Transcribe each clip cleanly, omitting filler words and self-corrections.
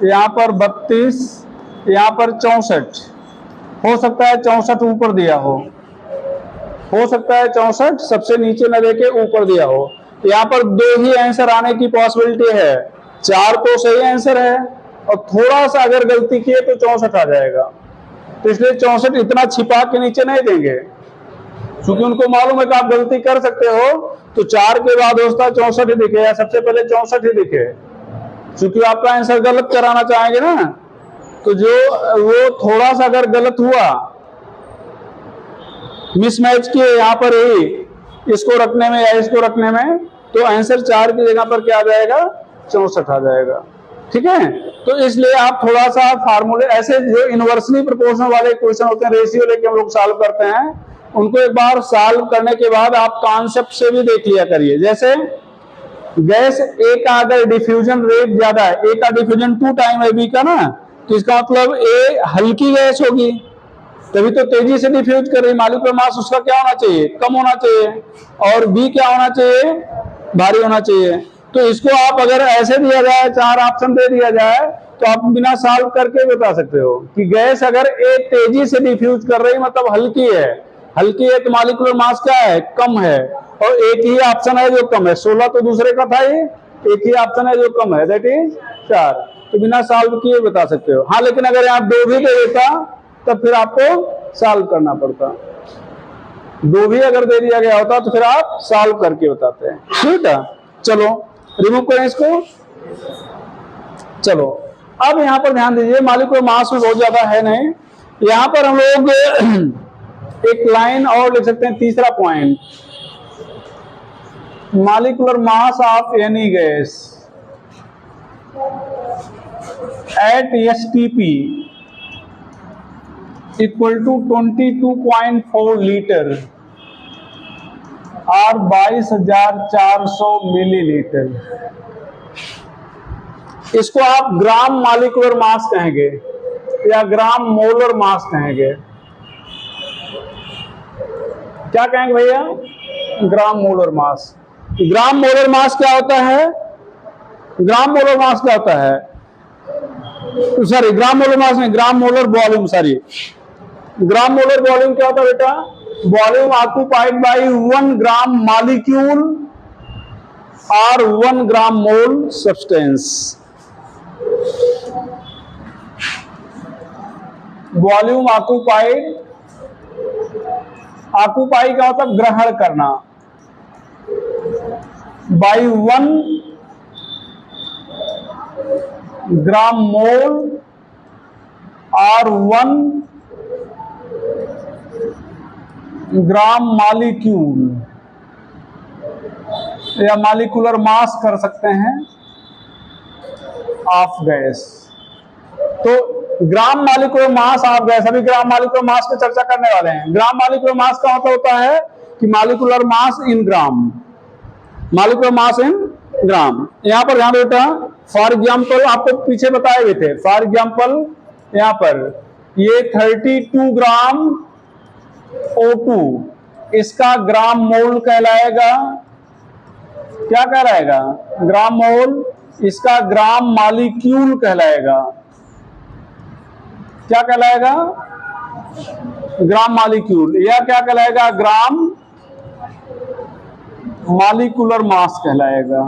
यहाँ पर 32, यहाँ पर 64। हो सकता है 64 ऊपर दिया हो सकता है 64 सबसे नीचे न देके ऊपर दिया हो। यहाँ पर 2 ही आंसर आने की पॉसिबिलिटी है, 4 तो सही आंसर है और थोड़ा सा अगर गलती किए तो 64 आ जाएगा। तो इसलिए 64 इतना छिपा के नीचे नहीं देंगे, क्योंकि उनको मालूम है कि आप गलती कर सकते हो। तो 4 के बाद हो सकता है 64 ही दिखे या सबसे पहले 64 ही दिखे, क्योंकि आपका आंसर गलत कराना चाहेंगे ना। तो जो वो थोड़ा सा अगर गलत हुआ, मिसमैच किए यहाँ पर ही इसको रखने में या इसको रखने में, तो आंसर 4 की जगह पर क्या आ जाएगा, 64 आ जाएगा। ठीक है, तो इसलिए आप थोड़ा सा फार्मूले, ऐसे जो इनवर्सली प्रोपोर्शनल वाले क्वेश्चन होते हैं, रेशियो लेके हम लोग सॉल्व करते हैं, उनको एक बार सॉल्व करने के बाद आप कॉन्सेप्ट से भी देख लिया करिए। जैसे गैस ए का अगर डिफ्यूजन रेट ज्यादा है, ए का डिफ्यूजन 2 टाइम है बी का ना, तो इसका मतलब ए हल्की गैस होगी, तभी तो तेजी से डिफ्यूज कर रही। मॉलिक्यूलर मास उसका क्या होना चाहिए, कम होना चाहिए, और बी क्या होना चाहिए, भारी होना चाहिए। तो इसको आप अगर ऐसे दिया जाए, 4 ऑप्शन दे दिया जाए, तो आप बिना सॉल्व करके बता सकते हो कि गैस अगर ए तेजी से डिफ्यूज कर रही मतलब हल्की है, तो मॉलिक्यूलर मास क्या है, कम है, और एक ही ऑप्शन है जो कम है। 16 तो दूसरे का था, ये एक ही ऑप्शन है जो कम है, दैट इज 4। तो बिना सॉल्व किए बता सकते हो। हाँ, लेकिन अगर आप 2 भी दे देता तब फिर आपको सॉल्व करना पड़ता। 2 भी अगर दे दिया गया होता तो फिर आप सॉल्व करके बताते हैं। ठीक है, चलो रिमूव करें इसको। चलो अब यहां पर ध्यान दीजिए, मॉलिक्यूलर मास में बहुत ज्यादा है नहीं, यहां पर हम लोग एक लाइन और लिख सकते हैं। तीसरा point, molecular mass of any gas at STP equal to 22.4 litre और 22,400 मिलीलीटर। इसको आप ग्राम मॉलिक्यूलर मास कहेंगे या ग्राम मोलर मास कहेंगे। क्या कहेंगे भैया, ग्राम मोलर मास। ग्राम मोलर मास क्या होता है, ग्राम मोलर मास क्या होता है, सॉरी ग्राम मोलर मास नहीं, ग्राम मोलर वॉल्यूम, सॉरी ग्राम मोलर वॉल्यूम क्या होता है बेटा, volume occupied by 1 gram molecule और 1 ग्राम मोल सब्सटेंस। वॉल्यूम ऑक्यूपाइड, ऑक्यूपाई का मतलब ग्रहण करना, बाय 1 ग्राम मोल और 1 ग्राम मॉलिक्यूल या मॉलिक्यूलर मास कर सकते हैं ऑफ गैस। तो gram molecular mass of gas, अभी ग्राम मॉलिक्यूलर मास पे चर्चा करने वाले हैं। ग्राम मॉलिक्यूलर मास का मतलब होता है कि मॉलिक्यूलर मास इन ग्राम, मॉलिक्यूलर मास इन ग्राम। यहां पर ध्यान देता, फॉर एग्जाम्पल आपको पीछे बताए हुए थे, फॉर एग्जाम्पल यहां पर ये 32 ग्राम O2, इसका ग्राम मोल कहलाएगा, क्या कहलाएगा, ग्राम मोल। इसका ग्राम मॉलिक्यूल कहलाएगा, क्या कहलाएगा, ग्राम मॉलिक्यूल, या क्या कहलाएगा, ग्राम मॉलिक्यूलर मास कहलाएगा।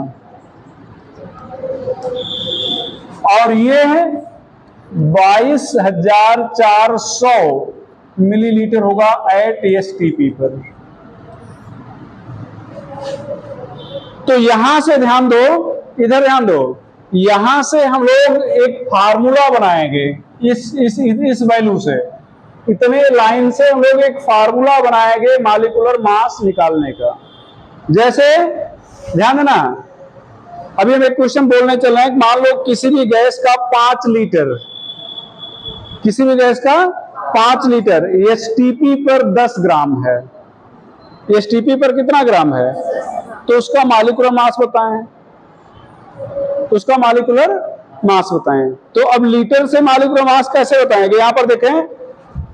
और ये 22,400 मिलीलीटर होगा एट एसटीपी पर। तो यहां से ध्यान दो, इधर ध्यान दो, यहां से हम लोग एक फार्मूला बनाएंगे इस वैल्यू से, इतने लाइन से हम लोग एक फार्मूला बनाएंगे मॉलिक्यूलर मास निकालने का। जैसे ध्यान देना, अभी हम एक क्वेश्चन बोलने चल रहे हैं, मान लो किसी भी गैस का 5 लीटर, किसी भी गैस का 5 लीटर एसटीपी पर 10 ग्राम है, एसटीपी पर कितना ग्राम है, तो उसका मॉलिक्यूलर मास बताएं, तो उसका मॉलिक्यूलर मास बताएं। तो अब लीटर से मॉलिक्यूलर मास कैसे बताएंगे, यहां पर देखें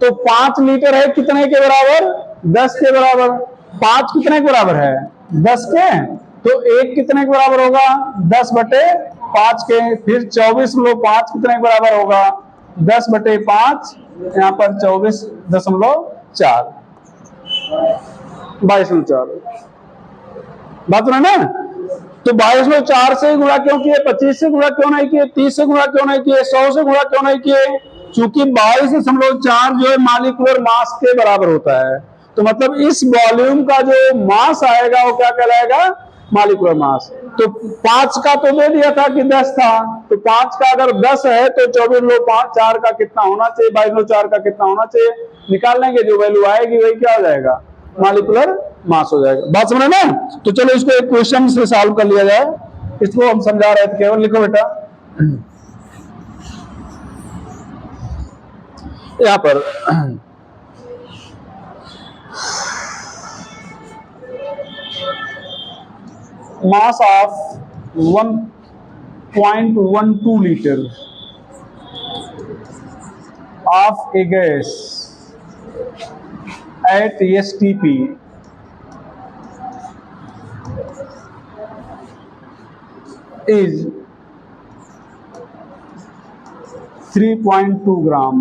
तो 5 लीटर है कितने के बराबर, 10 के बराबर। 5 कितने के बराबर है, 10 के, तो 1 कितने के बराबर होगा, 10/5। 5 के, फिर 24.5 कितने के बराबर होगा? 10/5, यहाँ पर 24.4, 22.4। बात सुना ना? तो 22.4 से गुणा क्यों किए, 25 से गुणा क्यों नहीं किए, 30 से गुणा क्यों नहीं किए, 100 से गुणा क्यों नहीं किए? चूंकि 22.4 जो है मालिक्यूलर मास के बराबर होता है, तो मतलब इस वॉल्यूम का जो मास आएगा वो क्या कहलाएगा? Molecular mass. तो 5 का तो दे दिया था कि 10 था, तो 5 का अगर 10 है तो 24.4 का कितना होना चाहिए, 22.4 का कितना होना चाहिए, निकाल लेंगे, जो वैल्यू आएगी वही क्या हो जाएगा? मालिक्यूलर मास हो जाएगा। बात समझ ना? तो चलो इसको एक क्वेश्चन से सॉल्व कर लिया जाए। इसको हम समझा रहे थे केवल, लिखो बेटा यहां पर mass of 1.12 liter of a gas at STP is 3.2 gram.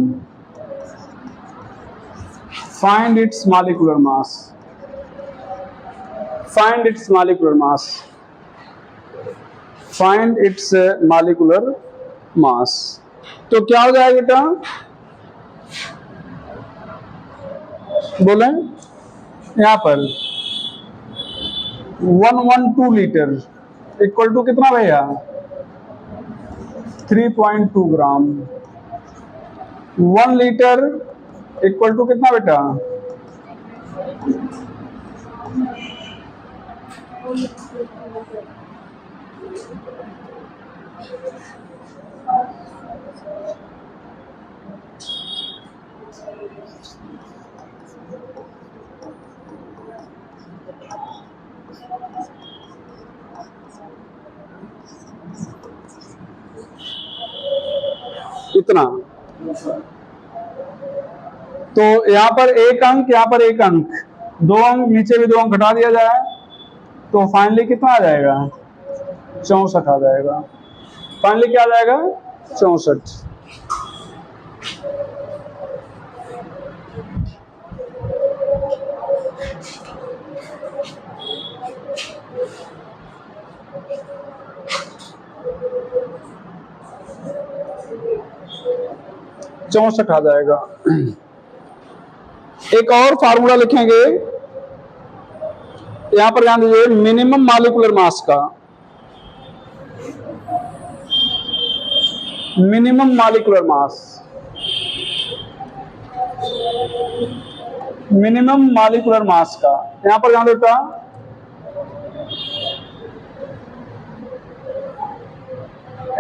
Find its molecular mass. Find its molecular mass. Find its molecular mass. तो क्या हो जाएगा बेटा? बोले यहां पर 112 लीटर इक्वल टू कितना भैया? 3.2 ग्राम। 1 लीटर इक्वल टू कितना बेटा? इतना। तो यहां पर एक अंक, यहां पर एक अंक, 2 अंक, नीचे भी 2 अंक घटा दिया जाए तो फाइनली कितना आ जाएगा? 64 आ जाएगा। फाइनली क्या आ जाएगा? 64। चौसठ आ जाएगा। एक और फार्मूला लिखेंगे यहां पर, ध्यान दीजिए, मिनिमम मॉलिक्यूलर मास का, minimum molecular mass, minimum molecular mass का यहां पर ध्यान देता,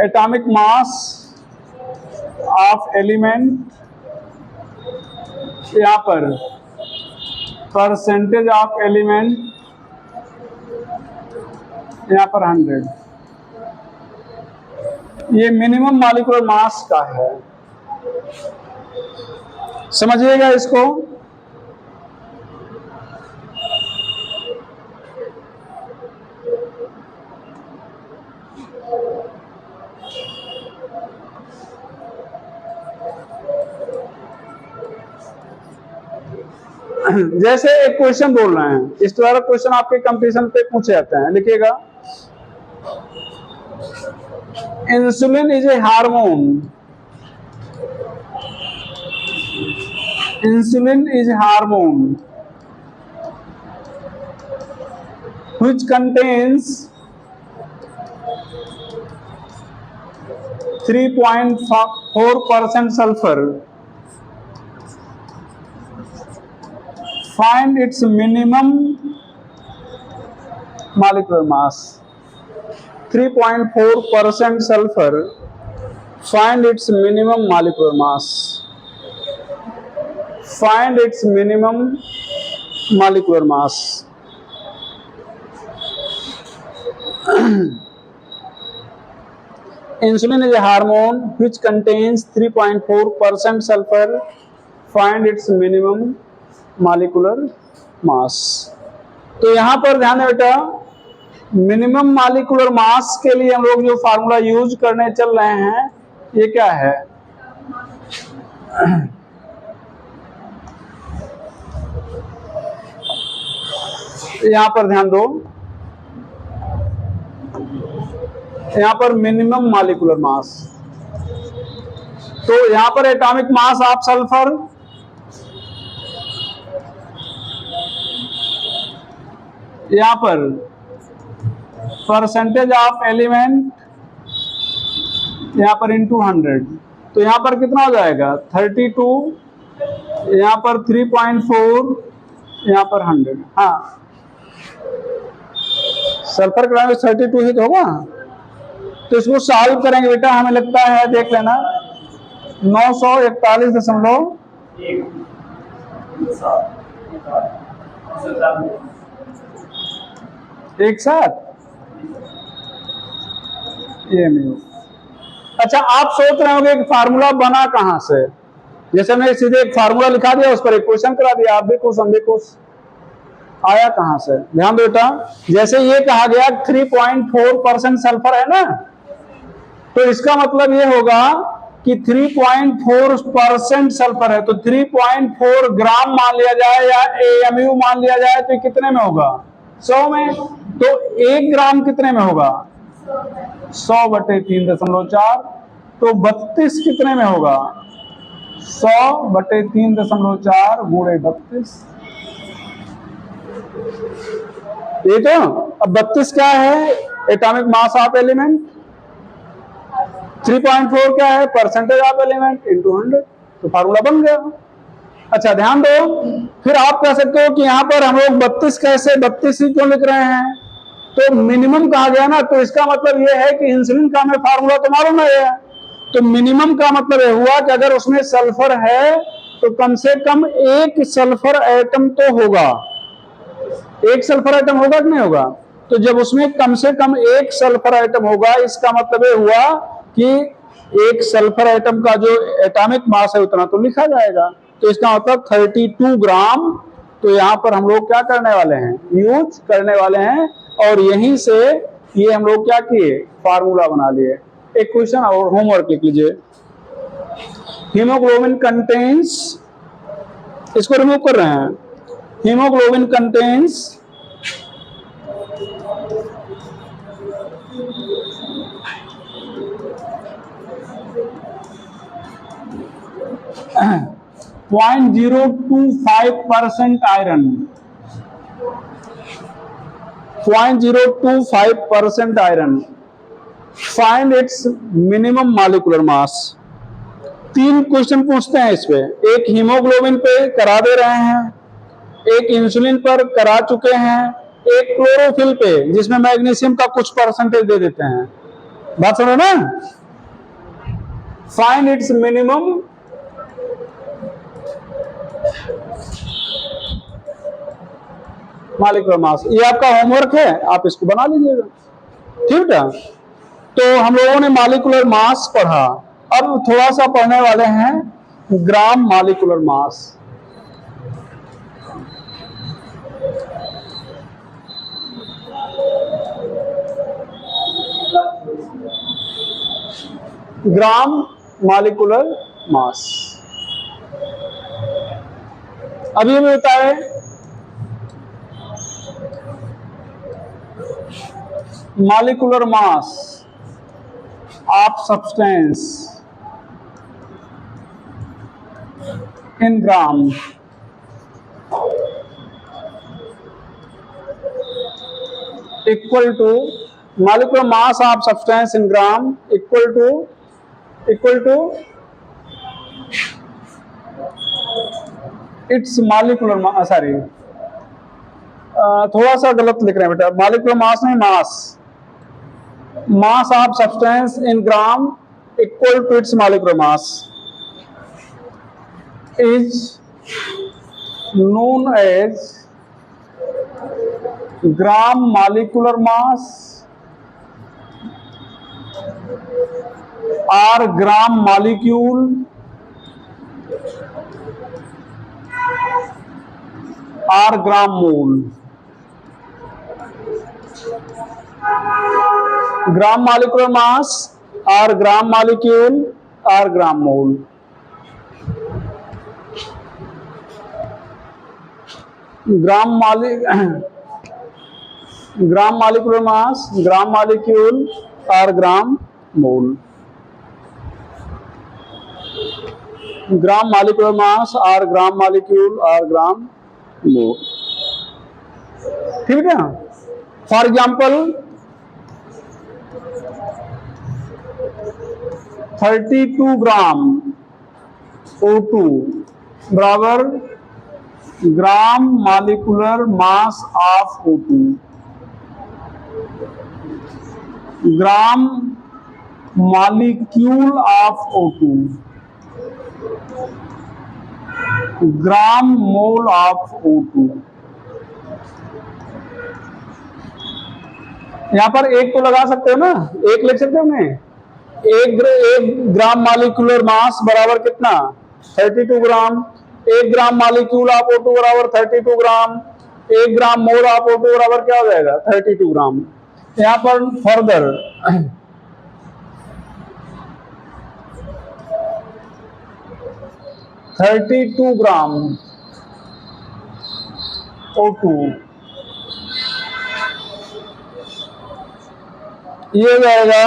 एटॉमिक मास ऑफ एलिमेंट, यहां पर परसेंटेज ऑफ एलिमेंट, यहां पर 100। ये मिनिमम मॉलिक्यूलर मास का है, समझिएगा इसको। जैसे एक क्वेश्चन बोल रहे हैं, इस तरह क्वेश्चन आपके कंपटीशन पे पूछे जाते हैं, लिखिएगा, insulin is a hormone, insulin is hormone which contains 3.4% sulfur. Find its minimum molecular mass. 3.4% sulfur. Find its minimum molecular mass. Find its minimum molecular mass. Insulin is a hormone which contains 3.4% sulfur. Find its minimum molecular mass. तो यहां पर ध्यान है बेटा, minimum molecular mass के लिए हम लोग जो फार्मूला यूज करने चल रहे हैं ये क्या है? यहां पर ध्यान दो, यहां पर मिनिमम मॉलिक्यूलर मास, तो यहां पर एटॉमिक मास ऑफ सल्फर, यहां पर परसेंटेज ऑफ एलिमेंट, यहां पर इंटू 100, तो यहां पर कितना हो जाएगा? 32, यहां पर 3.4, यहां पर 100। हाँ, सल्फर क्लोराइड 32 ही तो होगा। तो इसको सॉल्व करेंगे बेटा, हमें लगता है, देख लेना, 941.1 एक साथ ये म्यू। अच्छा, आप सोच रहे होंगे कि फार्मूला बना कहां से? जैसे मैंने सीधे एक फार्मूला लिखा दिया, उस पर एक क्वेश्चन करा दिया, आप भी खुश हम भी खुश। आया कहां से? ध्यान दो बेटा, जैसे ये कहा गया 3.4% सल्फर है ना, तो इसका मतलब ये होगा कि 3.4% सल्फर है, तो 3.4 ग्राम मान लिया जाए या AMU मान लिया जाए, तो कितने में होगा? 100 में। तो 1 ग्राम कितने में होगा? 100/3.4, तो 32 कितने में होगा? 100/3.4 गुणे 32। ये तो अब 32 क्या है? Atomic mass of element. 3.4 क्या है? परसेंटेज ऑफ एलिमेंट इंटू 100, तो फार्मूला बन गया। अच्छा ध्यान दो, फिर आप कह सकते हो कि यहां पर हम लोग 32 कैसे 32 ही क्यों लिख रहे हैं? तो मिनिमम कहा गया ना, तो इसका मतलब यह है कि इंसुलिन का हमें फार्मूला तो मालूम है, तो मिनिमम का मतलब यह हुआ कि अगर उसमें सल्फर है तो कम से कम एक सल्फर एटम तो होगा। एक सल्फर एटम होगा कि नहीं होगा? तो जब उसमें कम से कम एक सल्फर एटम होगा, इसका मतलब यह हुआ कि एक सल्फर एटम का जो एटॉमिक मास है उतना तो लिखा जाएगा, तो इसका मतलब 32 ग्राम। तो यहां पर हम लोग क्या करने वाले हैं? यूज करने वाले हैं, और यहीं से ये हम लोग क्या किए? फार्मूला बना लिए। एक क्वेश्चन और होमवर्क लिख लीजिए। हीमोग्लोबिन कंटेन्स, इसको रिमूव कर रहे हैं, haemoglobin contains .025% iron, 0.025% iron, find its minimum molecular mass. 3 question पूछते हैं इस पे, एक हीमोग्लोबिन पे करा दे रहे हैं, एक इंसुलिन पर करा चुके हैं, एक क्लोरोफिल पे जिसमें मैग्नीशियम का कुछ परसेंटेज दे देते हैं। बात समझो ना? Find its minimum molecular mass. ये आपका होमवर्क है, आप इसको बना लीजिएगा, ठीक है? तो हम लोगों ने मॉलिक्यूलर मास पढ़ा, अब थोड़ा सा पढ़ने वाले हैं gram molecular mass. Gram molecular mass अभी हमें बताए molecular mass of substance in gram equal to molecular mass of substance in gram equal to its molecular mass, sorry थोड़ा सा गलत लिख रहे हैं बेटा, molecular mass नहीं, mass of substance in gram equal to its molecular mass is known as gram molecular mass or gram molecule or gram mole। Gram molecular mass और gram molecule और ग्राम मोल। Gram molecular mass, gram molecule और ग्राम मोल। Gram molecular mass और gram molecule और ग्राम मोल। ठीक है ना? For example 32 gram O2 बराबर gram molecular mass of O2। Gram molecule of O2, gram mole of O2। यहां पर एक तो लगा सकते हो ना, एक लिख सकते हो ना, एक ग्राम मॉलिक्यूलर मास बराबर कितना 32 ग्राम। 1 ग्राम मॉलिक्यूल ऑफ O2 बराबर 32 ग्राम। 1 ग्राम मोल ऑफ O2 बराबर क्या हो जाएगा 32 ग्राम। यहां पर फर्दर 32 ग्राम O2 ये जाएगा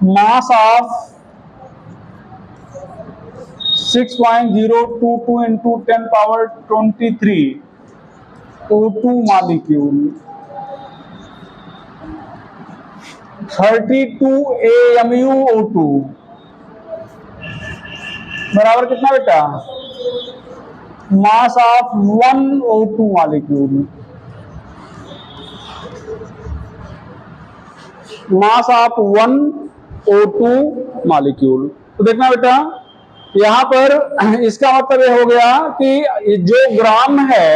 mass of 6.022 into 10 power 23 O2 molecule. 32 AMU O2 बराबर कितना बेटा मास of 1 O2 molecule. Mass of 1 O2 molecule. तो देखना बेटा यहां पर इसका मतलब ये हो गया कि जो ग्राम है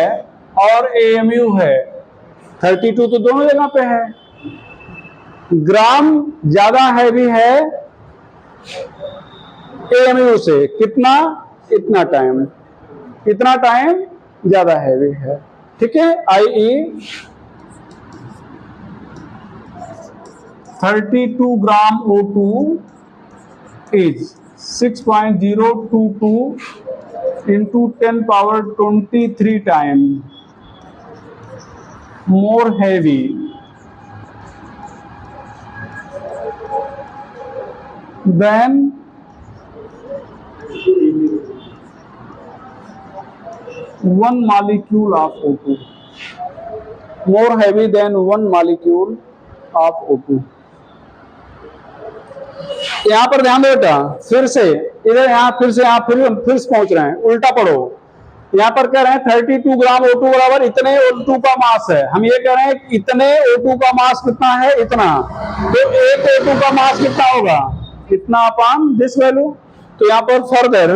और AMU है 32 तो दोनों जगह पे है। ग्राम ज्यादा हैवी है AMU से कितना, इतना टाइम, इतना टाइम ज्यादा हैवी है। ठीक है, i.e. 32 gram O2 is 6.022 into 10 power 23 time more heavy than 1 molecule of O2। more heavy than 1 molecule of O2। यहां पर ध्यान दो बेटा, फिर से इधर यहां फिर से पहुंच रहे हैं, उल्टा पढ़ो। यहां पर कह रहे हैं 32 ग्राम O2 बराबर इतने O2 का मास है। हम ये कह रहे हैं इतने O2 का मास कितना है, इतना। तो एक O2 का मास कितना होगा, इतना अपॉन दिस वैल्यू। तो यहां पर फर्दर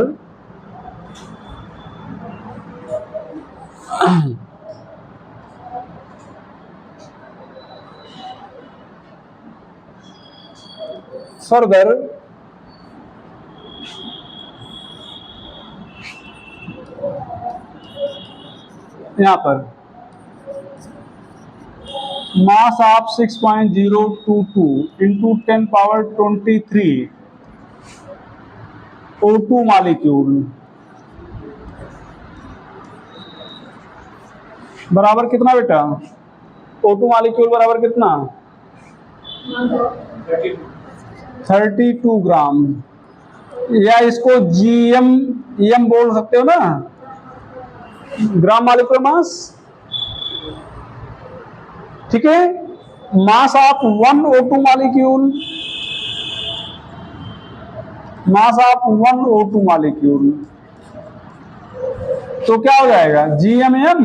यहां पर mass of 6.022 into 10 power 23 O2 molecule बराबर कितना बेटा, O2 मॉलिक्यूल बराबर कितना 32 ग्राम, या इसको GM बोल सकते हो ना, ग्राम मॉलिक्यूलर मास। ठीक है, मास of 1 O2 molecule, mass of 1 O2 molecule. तो क्या हो जाएगा GMM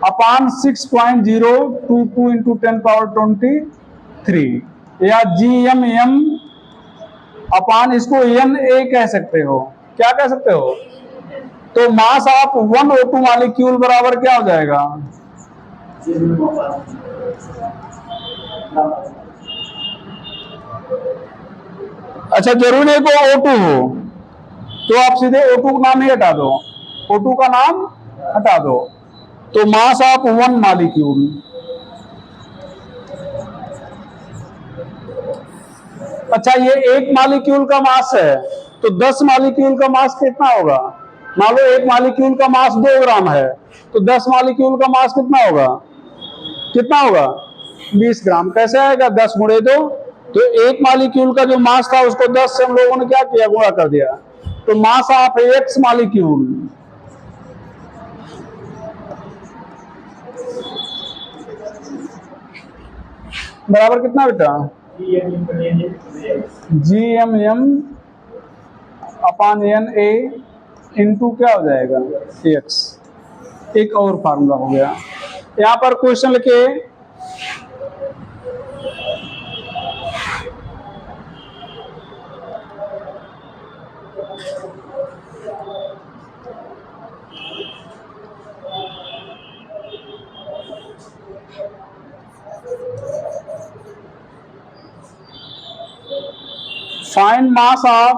अपॉन 6.022 इंटू 10 पावर 23, या GMM अपॉन इसको NA कह सकते हो। क्या कह सकते हो, तो मास ऑफ 1 O2 मॉलिक्यूल बराबर क्या हो जाएगा, अच्छा जरूरी है को O2 हो, तो आप सीधे O2 का नाम ही हटा दो। O2 का नाम हटा दो, तो मास ऑफ 1 मॉलिक्यूल, अच्छा ये 1 मॉलिक्यूल का मास है, तो 10 मॉलिक्यूल का मास कितना होगा? मान लो 1 मॉलिक्यूल का मास 2 ग्राम है, तो 10 मॉलिक्यूल का मास कितना होगा? कितना होगा? 20 ग्राम। कैसे आएगा? 10 गुणे 2, तो 1 मॉलिक्यूल का जो मास था उसको 10 से हम लोगों ने क्या किया? गुणा कर दिया। तो मास ऑफ एक्स मॉलिक्यूल बराबर कितना बेटा? GMM अपान NA इंटू क्या हो जाएगा? एक्स। एक और फार्मूला हो गया। यहां पर क्वेश्चन लिखे, find mass of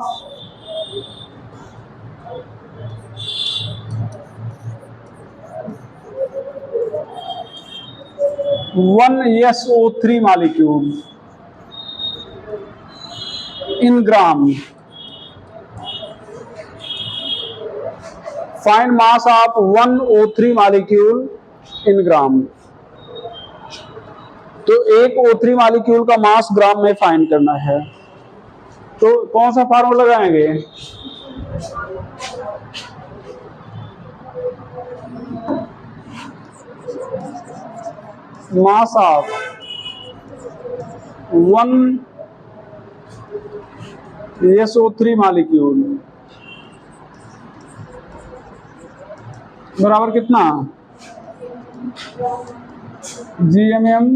one SO3 molecule in gram. Find mass of 1 O3 molecule in gram. तो एक O3 मॉलिक्यूल का मास ग्राम में फाइंड करना है, तो कौन सा फार्मूला लगाएंगे? मास ऑफ 1 SO3 मॉलिक्यूल बराबर कितना? GMM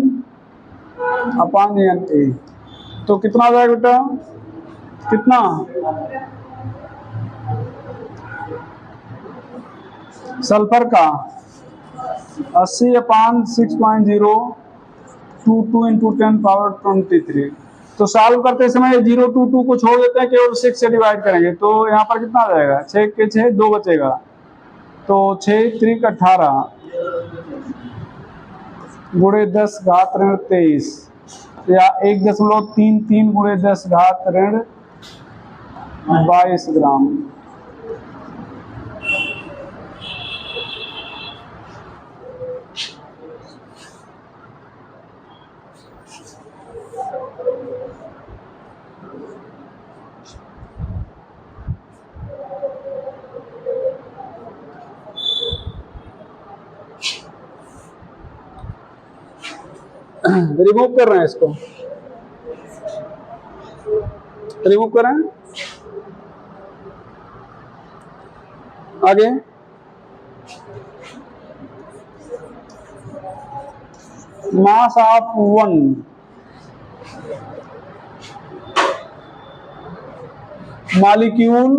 अपान NA। तो कितना आ जाएगा बेटा? कितना? सल्फर का 80 अपान 6.022 इंटू 10 पावर 23। तो सॉल्व करते समय 0 2 2 को छोड़ देते हैं, केवल 6 से डिवाइड करेंगे, तो यहाँ पर कितना आ जाएगा? 6 के 6 2 बचेगा, तो 6 3 18 गुणे 10 घात ऋण 23 या 1.33 गुणे 10 घात ऋण 22 ग्राम। रिमूव कर रहे हैं, इसको रिमूव कर रहे हैं। आगे मास of 1 molecule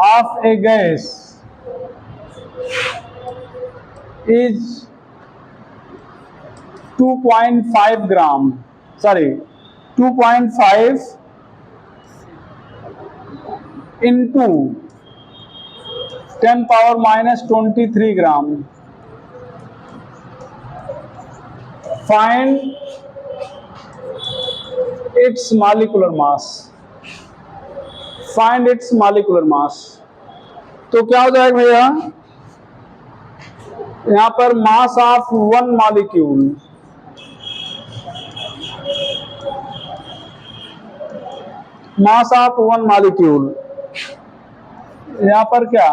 of A gas is 2.5 gram, sorry 2.5 into 10 power -23 gram. Find its molecular mass. Find its molecular mass, तो क्या हो जाएगा भैया? यहां पर मास of 1 molecule, mass of 1 molecule, यहां पर क्या?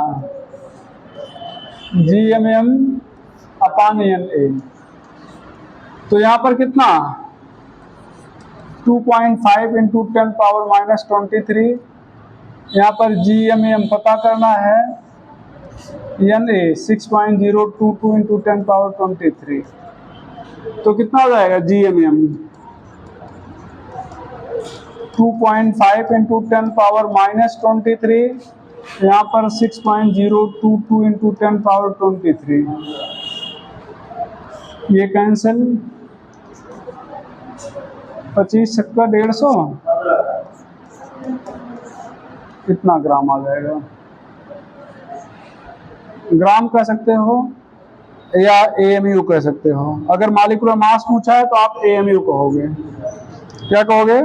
GMM अपान NA। तो यहां पर कितना? 2.5 इंटू 10 पावर -23। यहां पर GMM पता करना है, NA 6.022 इंटू 10 पावर 23। तो कितना हो जाएगा? GMM 2.5 इंटू 10 पावर -23, यहाँ पर 6.022 इंटू 10 पावर 23। ये कैंसिल, 25 छक्का 150, कितना ग्राम आ जाएगा? ग्राम कह सकते हो या एएमयू कह सकते हो। अगर मॉलिक्यूलर मास पूछा है तो आप एएमयू कहोगे। क्या कहोगे?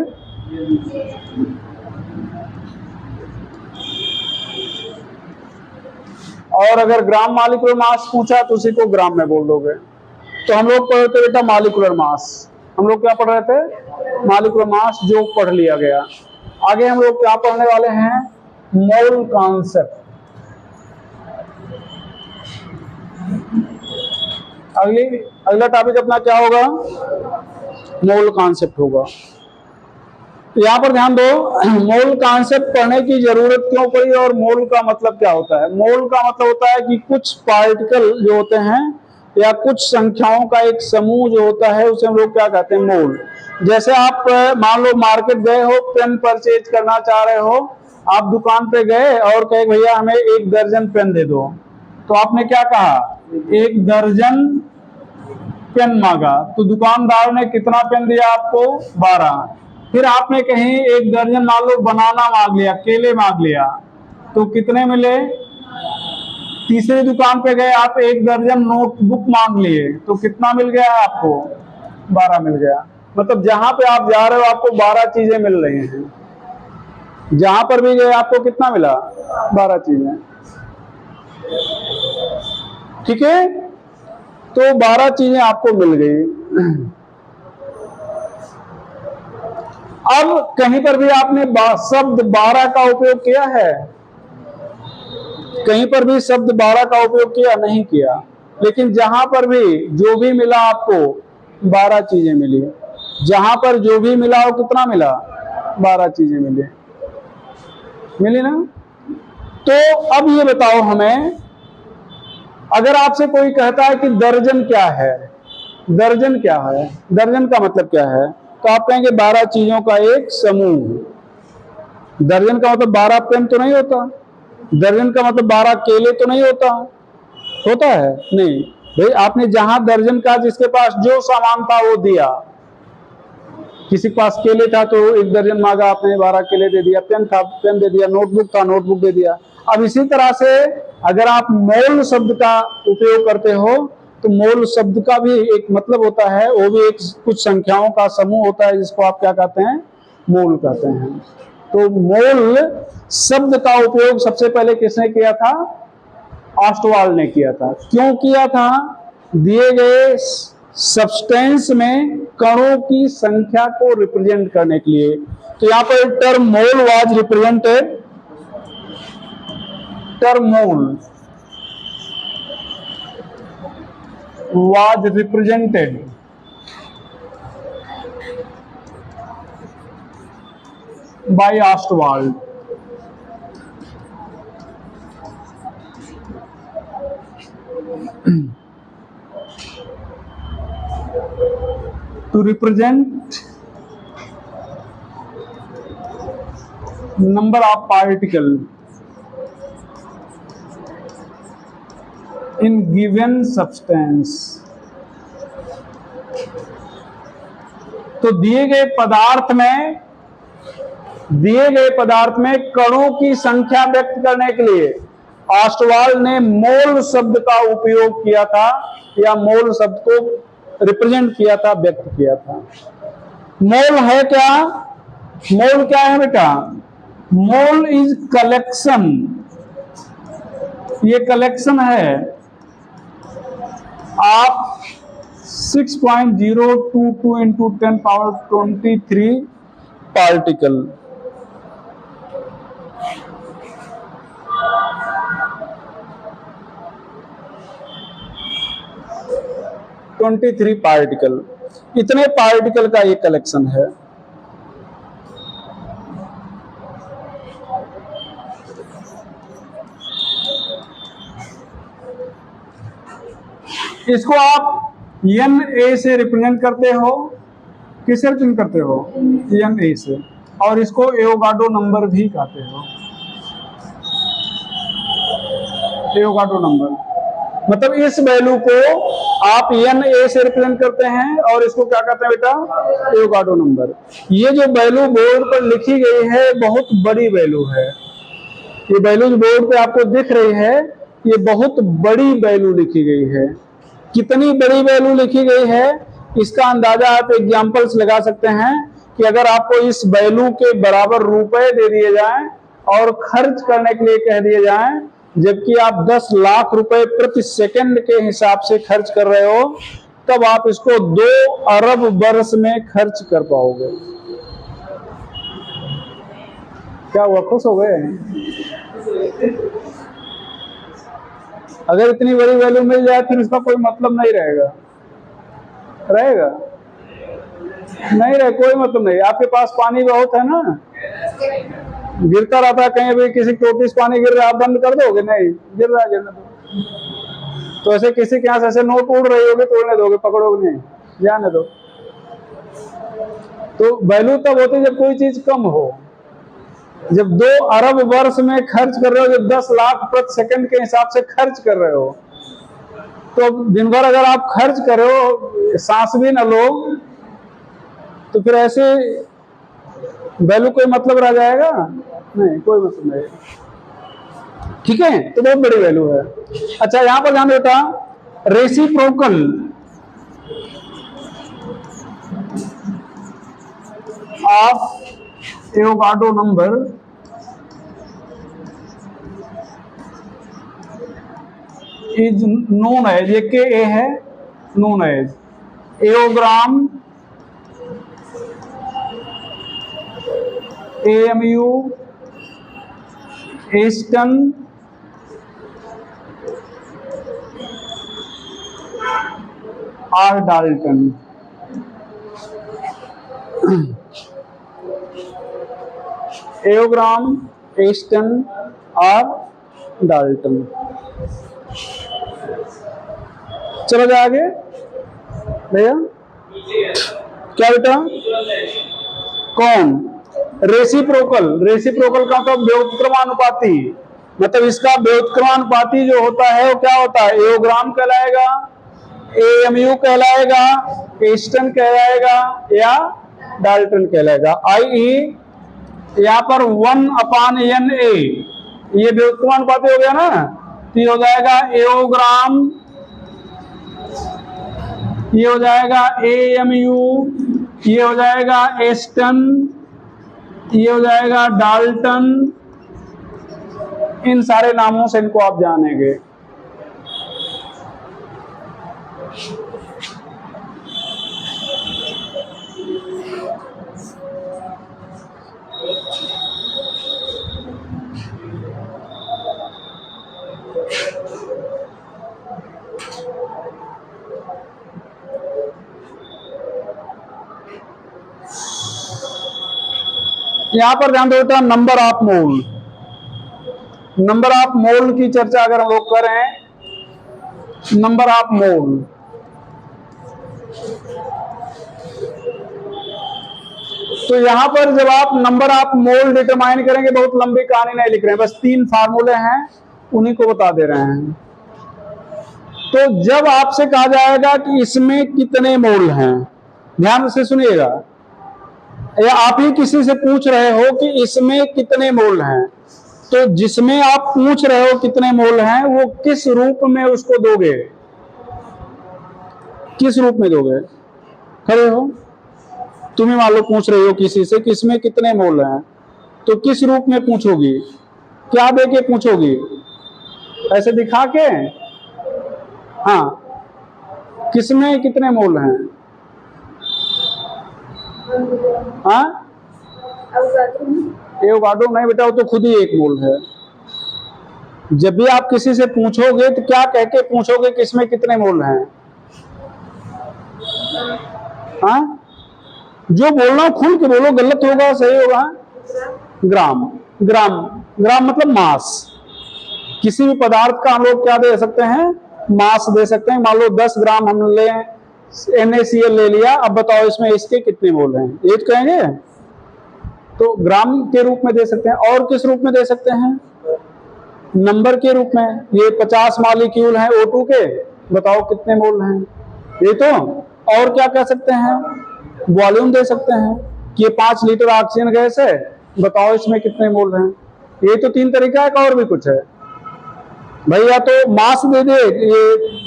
और अगर ग्राम मॉलिक्यूलर मास पूछा तो उसी को ग्राम में बोल दोगे। तो हम लोग पढ़ रहे थे बेटा मॉलिक्यूलर मास। हम लोग क्या पढ़ रहे थे? मॉलिक्यूलर मास, जो पढ़ लिया गया। आगे हम लोग क्या पढ़ने वाले हैं? Mole concept. अगला टॉपिक अपना क्या होगा? मोल कॉन्सेप्ट होगा। यहां पर ध्यान दो, मोल कॉन्सेप्ट पढ़ने की जरूरत क्यों पड़ी और मोल का मतलब क्या होता है? मोल का मतलब होता है कि कुछ पार्टिकल जो होते हैं या कुछ संख्याओं का एक समूह जो होता है उसे हम लोग क्या कहते हैं? मोल। जैसे आप मान लो मार्केट गए हो, पेन परचेज करना चाह रहे हो, आप दुकान पे गए और कहे भैया हमें 1 दर्जन पेन दे दो, तो आपने क्या कहा? 1 दर्जन पेन मांगा, तो दुकानदार ने कितना पेन दिया आपको? 12। फिर आपने कहीं 1 दर्जन मान लो बनाना मांग लिया, केले मांग लिया, तो कितने मिले? तीसरी दुकान पे गए, आप 1 दर्जन नोटबुक मांग लिए, तो कितना मिल गया आपको? 12 मिल गया। मतलब जहां पे आप जा रहे हो आपको 12 चीजें मिल रही हैं। जहां पर भी गए आपको कितना मिला? 12 चीजें। ठीक है, तो 12 चीजें आपको मिल गई। अब कहीं पर भी आपने शब्द 12 का उपयोग किया है? कहीं पर भी शब्द 12 का उपयोग किया? नहीं किया। लेकिन जहां पर भी जो भी मिला आपको 12 चीजें मिली। जहां पर जो भी मिला वो कितना मिला? 12 चीजें मिली ना? तो अब ये बताओ हमें, अगर आपसे कोई कहता है कि दर्जन क्या है? दर्जन क्या है? दर्जन का मतलब क्या है? तो आप कहेंगे 12 चीजों का एक समूह। दर्जन का मतलब 12 पेन तो नहीं होता। दर्जन का मतलब 12 केले तो नहीं होता। होता है? नहीं भाई, आपने जहां दर्जन का जिसके पास जो सामान था वो दिया। किसी के पास केले था तो 1 दर्जन मांगा, आपने 12 केले दे दिया। पेन था, पेन दे दिया। नोटबुक था, नोटबुक दे दिया। अब इसी तरह से अगर आप मोल शब्द का उपयोग करते हो तो मोल शब्द का भी एक मतलब होता है, वो भी एक कुछ संख्याओं का समूह होता है, जिसको आप क्या कहते हैं? मोल कहते हैं। तो मोल शब्द का उपयोग सबसे पहले किसने किया था? ऑस्टवाल्ड ने किया था। क्यों किया था? दिए गए सब्सटेंस में कणों की संख्या को रिप्रेजेंट करने के लिए। तो यहां पर term mole was represented, term mole was represented by Ostwald. To represent number of particle in given substance। तो दिए गए पदार्थ में कणों की संख्या व्यक्त करने के लिए ऑस्टवाल्ड ने मोल शब्द का उपयोग किया था, या मोल शब्द को रिप्रेजेंट किया था, व्यक्त किया था। मोल है क्या? मोल क्या है बेटा? Mole is collection. ये कलेक्शन है आप 6.022 into 10 power 23 पार्टिकल। पार्टिकल, इतने पार्टिकल का ये कलेक्शन है। इसको आप Na से रिप्रेजेंट करते हो। किससे रिप्रेजेंट करते हो? Na से। और इसको एवोगाड्रो नंबर भी कहते हो। एवोगाड्रो नंबर मतलब इस वैल्यू को आप Na से रिप्रेजेंट करते हैं और इसको क्या कहते हैं बेटा? Avogadro number. ये जो वैल्यू बोर्ड पर लिखी गई है बहुत बड़ी वैल्यू है। ये वैल्यू जो बोर्ड पे आपको दिख रही है ये बहुत बड़ी वैल्यू लिखी गई है। कितनी बड़ी वैल्यू लिखी गई है इसका अंदाजा आप एग्जांपल्स लगा सकते हैं कि अगर आपको इस वैल्यू के बराबर रुपए दे दिए जाएं और खर्च करने के लिए कह दिए जाएं, जबकि आप 10 लाख रुपए प्रति सेकंड के हिसाब से खर्च कर रहे हो, तब आप इसको 2 अरब वर्ष में खर्च कर पाओगे। क्या हुआ, खुश हो गए? अगर इतनी बड़ी वैल्यू मिल जाए फिर इसका कोई मतलब नहीं रहेगा। रहेगा नहीं रहे, कोई मतलब नहीं। आपके पास पानी बहुत है ना, गिरता रहता है, कहीं भी किसी टोटी से पानी गिर रहा है, आप बंद कर दोगे? नहीं, गिर रहा है, गिरने दो। तो ऐसे किसी के यहाँ से ऐसे नोट उड़ रही होगी, तोड़ने दोगे? पकड़ोगे नहीं, जाने दो। तो वैल्यू तब होती है जब कोई चीज कम हो। जब 2 अरब वर्ष में खर्च कर रहे हो, जब 10 लाख प्रति सेकंड के हिसाब से खर्च कर रहे हो, तो दिन भर अगर आप खर्च कर रहे हो, सांस भी न लो, तो फिर ऐसे वैल्यू कोई मतलब रह जाएगा? नहीं, कोई मतलब नहीं। ठीक है, तो बहुत बड़ी वैल्यू है। अच्छा, यहां पर ध्यान देता, reciprocal of Avogadro number is known as, ये के ए है, known as avogram AMU aston or dalton. Avogram aston or dalton. चलो जाए आगे भैया। क्या बेटा? कौन? रेसिप्रोकल। रेसिप्रोकल का मतलब व्युत्क्रमानुपाती, मतलब इसका व्युत्क्रमानुपाती जो होता है वो क्या होता है? एवोग्राम कहलाएगा, AMU कहलाएगा, एस्टन कहलाएगा या डाल्टन कहलाएगा। i.e. यहाँ पर 1/NA ये व्युत्क्रमानुपाती हो गया ना, तो ये हो जाएगा एवोग्राम, ये हो जाएगा AMU, ये हो जाएगा एस्टन, ये हो जाएगा डाल्टन। इन सारे नामों से इनको आप जानेंगे। यहां पर ध्यान दो बेटा, number of mole. Number of मोल की चर्चा अगर हम लोग करें, नंबर ऑफ मोल, तो यहां पर जब आप नंबर ऑफ मोल डिटरमाइन करेंगे, बहुत लंबी कहानी नहीं लिख रहे हैं, बस 3 फार्मूले हैं, उन्हीं को बता दे रहे हैं। तो जब आपसे कहा जाएगा कि इसमें कितने मोल हैं, ध्यान से सुनिएगा, या आप ही किसी से पूछ रहे हो कि इसमें कितने मोल हैं, तो जिसमें आप पूछ रहे हो कितने मोल हैं, वो किस रूप में उसको दोगे? किस रूप में दोगे? खड़े हो, तुम्हें मान लो पूछ रहे हो किसी से कि इसमें कितने मोल हैं, तो किस रूप में पूछोगी? क्या दे के पूछोगी? ऐसे दिखा के? हाँ, किसमें कितने मोल हैं? हाँ, एवोगाड्रो नहीं बेटा, वो तो खुद ही 1 मोल है। जब भी आप किसी से पूछोगे तो क्या कह के पूछोगे कि इसमें कितने मोल हैं? हाँ, जो बोलना खुल के बोलो, गलत होगा सही होगा? ग्राम। ग्राम, ग्राम मतलब मास। किसी भी पदार्थ का हम लोग क्या दे सकते हैं? मास दे सकते हैं। मान लो 10 ग्राम हम ले NaCl ले लिया, अब बताओ इसमें इसके कितने मोल हैं? ये तो कहेंगे, तो ग्राम के रूप में दे सकते हैं। और किस रूप में दे सकते हैं? नंबर के रूप में। ये 50 मॉलिक्यूल हैं O2 के, बताओ कितने मोल हैं? ये तो। और क्या कह सकते हैं? वॉल्यूम दे सकते हैं कि ये 5 लीटर ऑक्सीजन गैस है, बताओ इसमें कितने मोल हैं? ये तो 3 तरीका है, और भी कुछ है? भैया तो मास दे दे, ये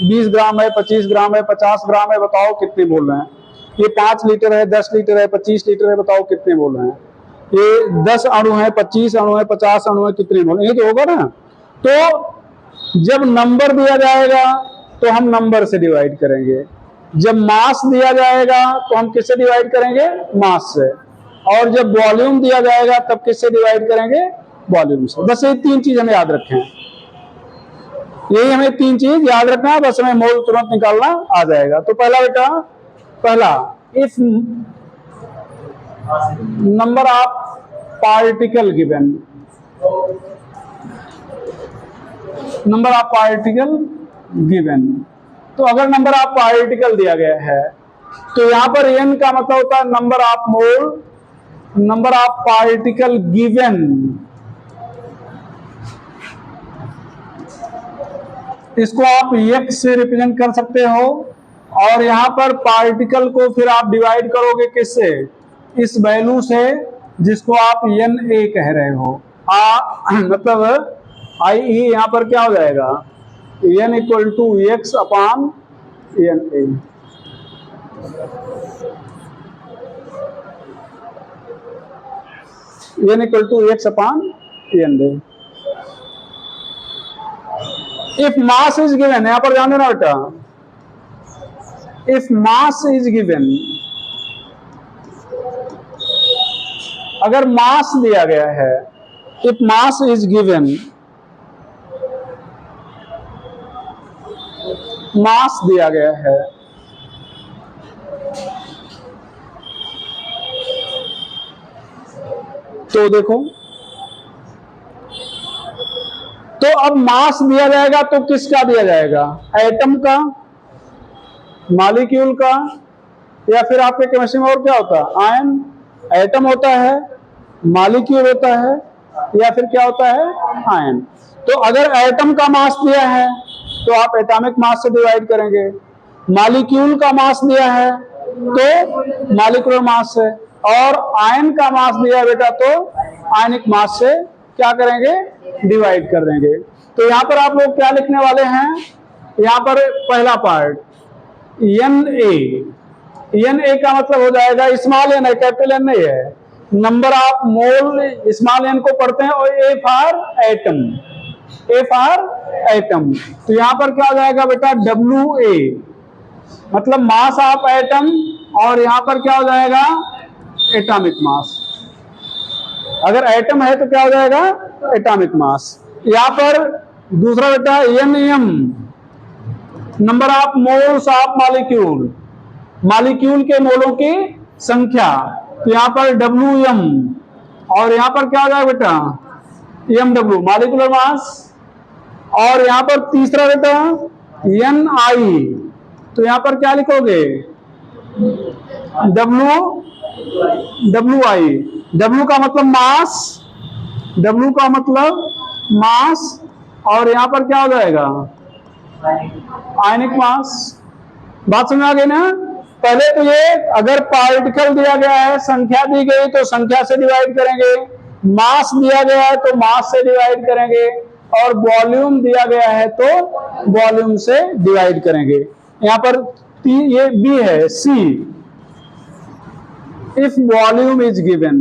20 ग्राम है, 25 ग्राम है, 50 ग्राम है, बताओ कितने बोल रहे हैं। ये 5 लीटर है, 10 लीटर है, 25 लीटर है, बताओ कितने बोल रहे हैं। ये 10 अणु है, 25 अणु है, 50 अणु है, कितने बोल, ये तो होगा ना। तो जब नंबर दिया जाएगा तो हम नंबर से डिवाइड करेंगे, जब मास दिया जाएगा तो हम किससे डिवाइड करेंगे, मास से, और जब वॉल्यूम दिया जाएगा तब किससे डिवाइड करेंगे, वॉल्यूम से। बस ये 3 चीज हमें याद रखें, यही हमें 3 चीज याद रखना है, बस हमें मोल तुरंत निकालना आ जाएगा। तो पहला बेटा, पहला, if number of particle given, number of particle given, तो अगर नंबर ऑफ पार्टिकल दिया गया है तो यहां पर n का मतलब होता है number of mole, number of particle given, इसको आप x से रिप्रेजेंट कर सकते हो, और यहां पर पार्टिकल को फिर आप डिवाइड करोगे किससे, इस वैल्यू से जिसको आप Na कह रहे हो। मतलब आई यहां पर क्या हो जाएगा, n equal to X upon Na, n equal to X upon Na। If mass is given, यहां पर ध्यान देना बेटा, इफ मास इज गिवन, अगर मास दिया गया है, इफ मास इज गिवन, मास दिया गया है, तो देखो, तो अब मास दिया जाएगा तो किसका दिया जाएगा, एटम का, मॉलिक्यूल का, या फिर आपके केमिस्ट्री में और क्या होता है, आयन, एटम होता है, मॉलिक्यूल होता है, या फिर क्या होता है, आयन। तो अगर एटम का मास दिया है तो आप एटॉमिक मास से डिवाइड करेंगे, मॉलिक्यूल का मास दिया है तो मॉलिक्यूलर मास से, और आयन का मास दिया है बेटा तो आयनिक मास से क्या करेंगे, डिवाइड कर देंगे। तो यहां पर आप लोग क्या लिखने वाले हैं, यहां पर पहला पार्ट Na का मतलब हो जाएगा स्मॉल n है, कैपिटल N नहीं है, number of mole small n को पढ़ते हैं, और A for atom, A for atom. तो यहां पर क्या हो जाएगा बेटा, WA मतलब मास ऑफ एटम, और यहां पर क्या हो जाएगा, एटॉमिक मास। अगर एटम है तो क्या हो जाएगा, एटॉमिक मास। यहां पर दूसरा बेटा NM number of moles of molecule, molecule के मोलों की संख्या, तो यहां पर WM, और यहां पर क्या हो जाएगा बेटा, MW मॉलिक्यूलर मास, और यहां पर तीसरा बेटा NI, तो यहां पर क्या लिखोगे, WI, W का मतलब मास, W का मतलब मास, और यहां पर क्या हो जाएगा, आयनिक मास। बात समझ आ गई ना। पहले तो ये अगर पार्टिकल दिया गया है, संख्या दी गई तो संख्या से डिवाइड करेंगे, मास दिया गया है तो मास से डिवाइड करेंगे, और वॉल्यूम दिया गया है तो वॉल्यूम से डिवाइड करेंगे। यहां पर ये बी है, C, if volume is given,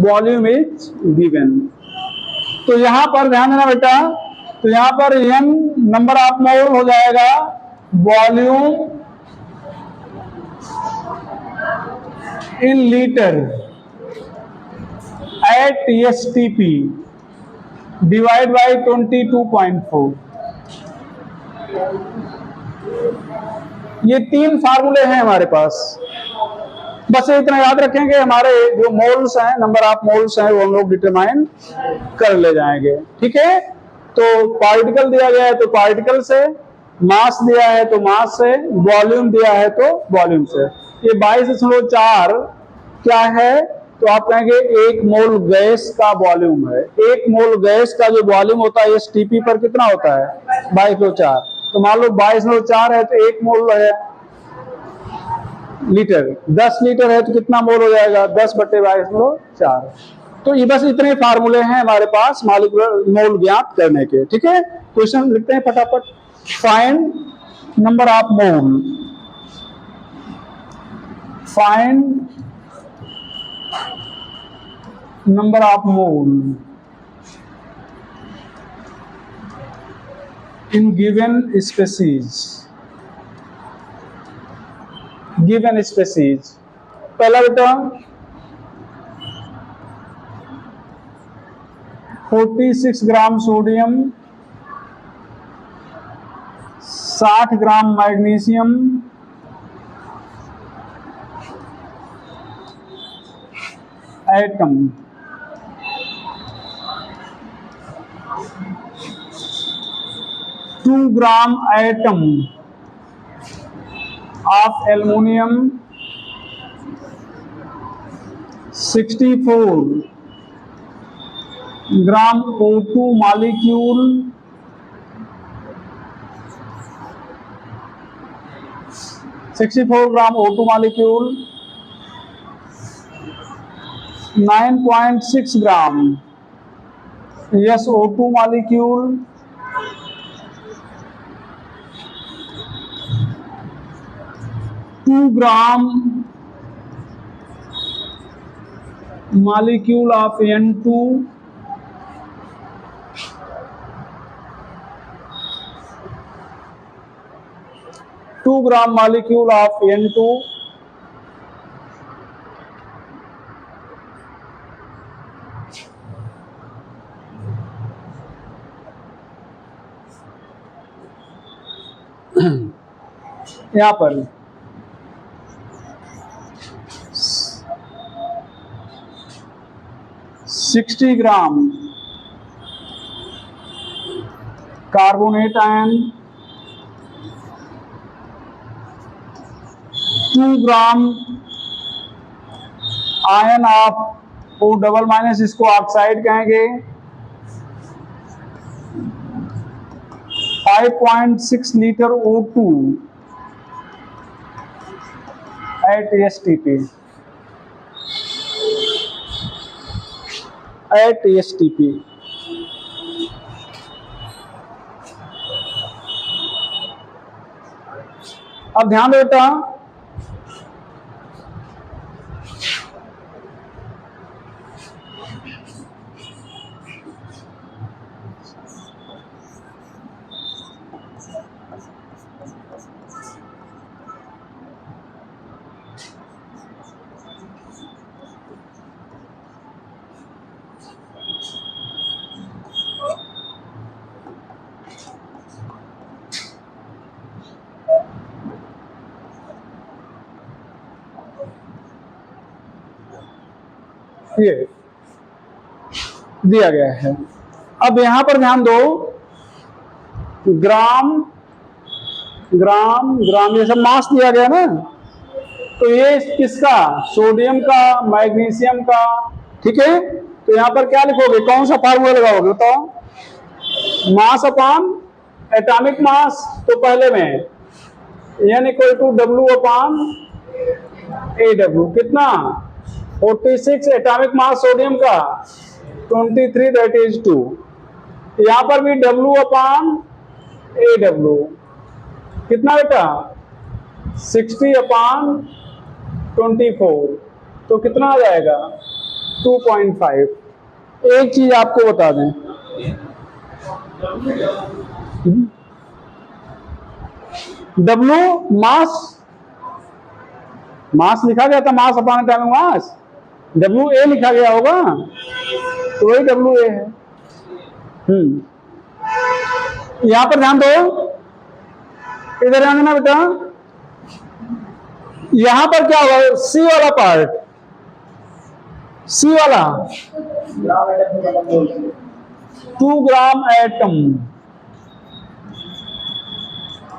volume is given, तो यहां पर ध्यान देना बेटा, तो यहां पर n नंबर ऑफ मोल हो जाएगा, volume in litre at STP divide by 22.4। ये 3 फार्मूले हैं हमारे पास, बस इतना याद रखेंगे, हमारे जो मोल्स हैं, नंबर ऑफ मोल्स हैं, वो हम लोग डिटरमाइन कर ले जाएंगे। ठीक है, तो पार्टिकल दिया गया है तो पार्टिकल से, मास दिया है तो मास से, वॉल्यूम दिया है तो वॉल्यूम से। ये 22.4 क्या है, तो आप कहेंगे 1 मोल गैस का वॉल्यूम है। 1 मोल गैस का जो वॉल्यूम होता है STP पर कितना होता है, 22.4। तो मान लो 22.4 है तो 1 मोल है लीटर, 10 लीटर है तो कितना मोल हो जाएगा, 10/22.4। तो ये बस इतने फार्मूले हैं हमारे पास मॉलिक्यूलर मोल ज्ञात करने के। ठीक है, क्वेश्चन लिखते हैं फटाफट। Find number of mole, find number of mole in given species, given species। पहला बेटा 46 gram sodium, 60 gram magnesium, 2 gram atom of aluminum, 64 gram O2 molecule, 64 gram O2 molecule, 9.6 gram SO2 molecule, 2 gram molecule of N2, 2 gram molecule of N2, यहां पर 60 gram carbonate ion, 2 gram ion of O double minus, इसको oxide कहेंगे, 5.6 litre O2 at STP, at STP। अब ध्यान दो बेटा, ये दिया गया है। अब यहां पर ध्यान दो, ग्राम ग्राम ग्राम ये सब मास दिया गया ना, तो ये किसका, सोडियम का, मैग्नीशियम का। ठीक है, तो यहां पर क्या लिखोगे, कौन सा फार्मूला लगाओगे बताओ, मास अपॉन एटॉमिक मास। तो पहले में N = W अपॉन AW, कितना 46 एटॉमिक मास सोडियम का, 23 दैट इज 2। यहां पर भी W अपॉन AW कितना बेटा 60 अपॉन 24, तो कितना आ जाएगा 2.5। एक चीज आपको बता दें, W मास लिखा गया था, mass upon atomic mass, WA लिखा गया होगा, तो वही WA है। यहां पर ध्यान दो, इधर ध्यान देना बेटा, यहां पर क्या होगा, C वाला पार्ट, C वाला 2 ग्राम एटम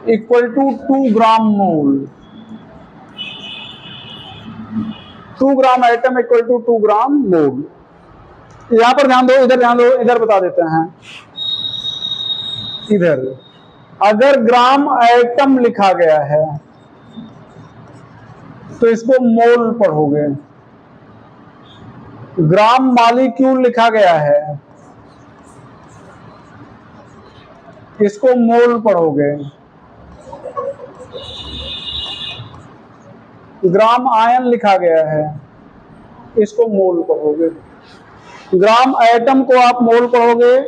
= 2 ग्राम मोल, 2 ग्राम एटम = 2 ग्राम मोल। यहां पर ध्यान दो, इधर ध्यान दो, इधर बता देते हैं। इधर अगर ग्राम एटम लिखा गया है तो इसको मोल पढ़ोगे, ग्राम मालिक्यूल लिखा गया है, इसको मोल पढ़ोगे। ग्राम आयन लिखा गया है, इसको मोल पढ़ोगे। ग्राम एटम को आप मोल पढ़ोगे,